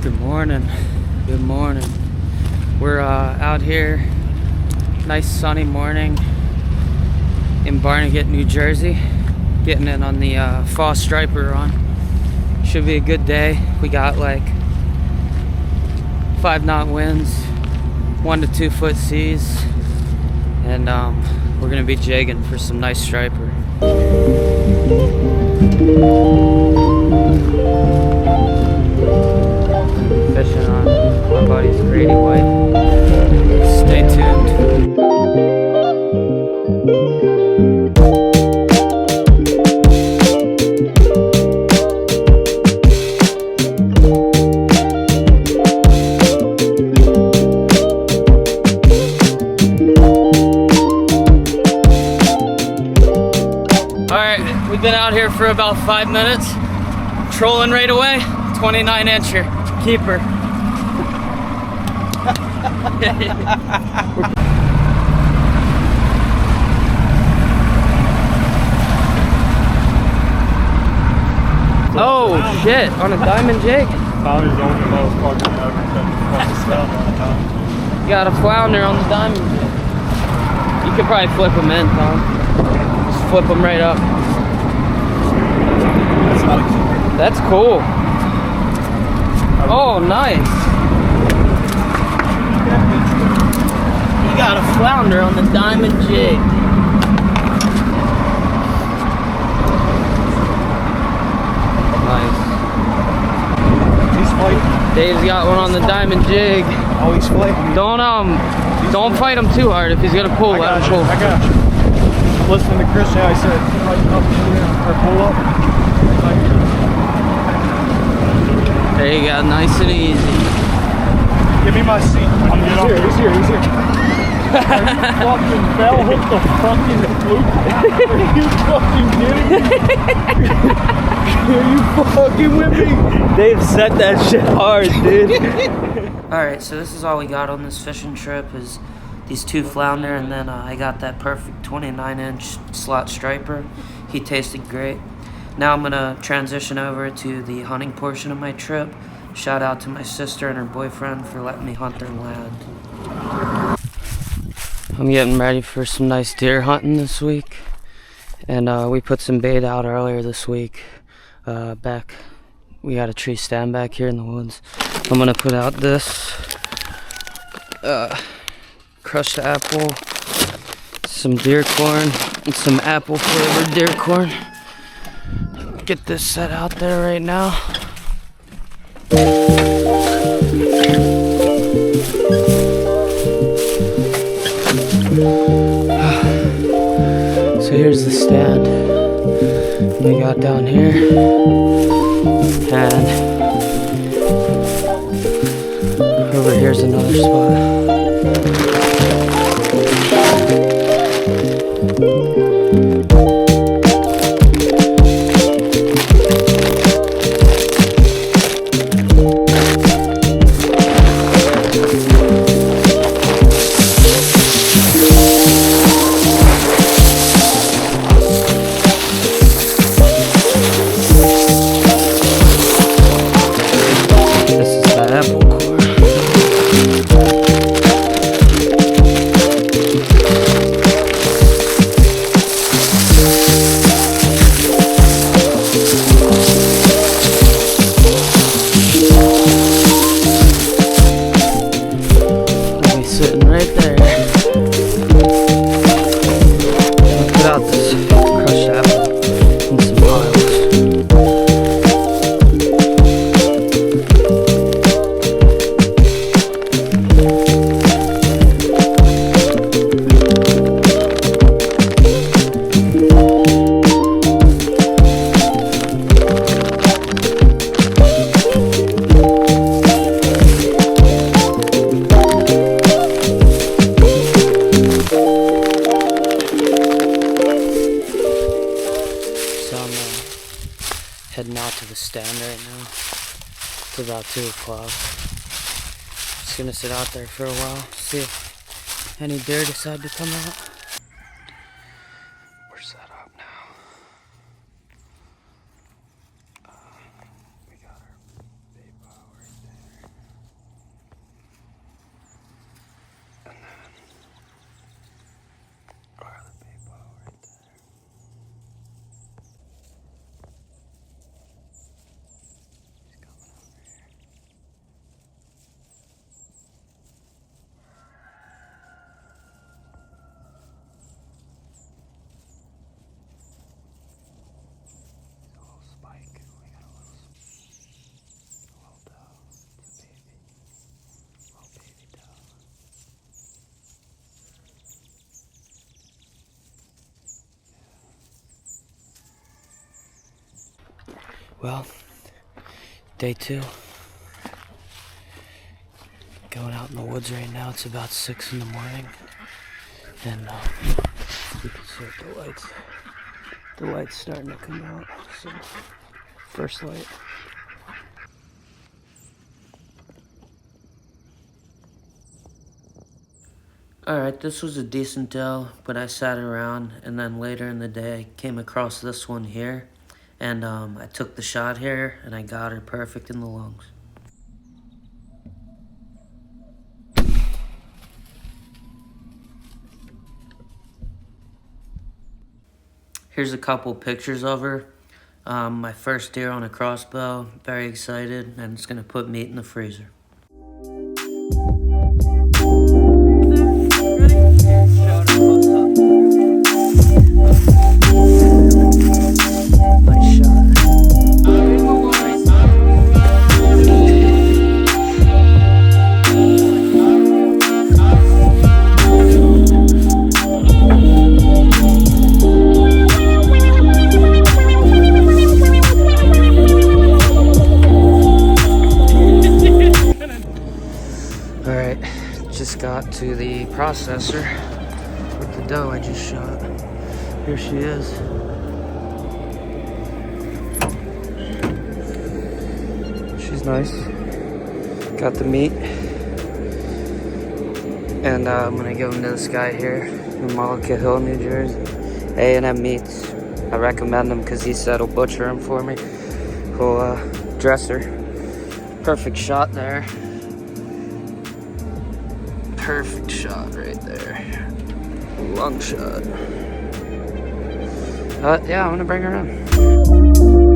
Good morning. Good morning. We're out here, nice sunny morning in Barnegat, New Jersey, getting in on the fall striper run. Should be a good day. We got like 5-knot winds, 1 to 2 foot seas, and we're gonna be jigging for some nice striper. Fishing on my buddy's Grady White. Stay tuned. Alright, we've been out here for about 5 minutes. Trolling right away, 29-incher. Keeper. Oh shit, on a diamond jig? Got a flounder on the diamond jig. You could probably flip them in, Tom. Just flip them right up. That's not a keeper. That's cool. Oh, nice. You got a flounder on the diamond jig. Nice. He's fighting. Dave's got one on the diamond jig. Oh, he's fighting. Don't fight him too hard. If he's gonna pull, let him pull. I got you. Listening to Chris, I said, tighten up or pull up. There you go, nice and easy. Give me my seat. He's here. Fucking bell hook the fucking fluke. Are you fucking kidding me? Are you fucking with me? Dave set that shit hard, dude. Alright, so this is all we got on this fishing trip is these 2 flounder, and then I got that perfect 29-inch slot striper. He tasted great. Now I'm gonna transition over to the hunting portion of my trip. Shout out to my sister and her boyfriend for letting me hunt their land. I'm getting ready for some nice deer hunting this week. And we put some bait out earlier this week. We got a tree stand back here in the woods. I'm gonna put out this crushed apple, some deer corn, and some apple flavored deer corn. Get this set out there right now. So here's the stand we got down here, and over here's another spot. Heading out to the stand right now. It's about 2 o'clock. Just gonna sit out there for a while, see if any deer decide to come out. We're set up now. We got our bait pile right there. Well, day 2. Going out in the woods right now. It's about 6 in the morning. And you can see the lights. The light's starting to come out. So, first light. Alright, this was a decent doe, but I sat around, and then later in the day I came across this one here, and I took the shot here, and I got her perfect in the lungs. Here's a couple pictures of her. My first deer on a crossbow, very excited, and it's gonna put meat in the freezer. Alright, just got to the processor with the doe I just shot. Here she is. She's nice. Got the meat. And I'm gonna give them to this guy here in Malacca Hill, New Jersey. A&M Meats. I recommend him because he said he'll butcher him for me. He'll dress her. Perfect shot there. Perfect shot right there. Lung shot. Yeah, I'm gonna bring her in.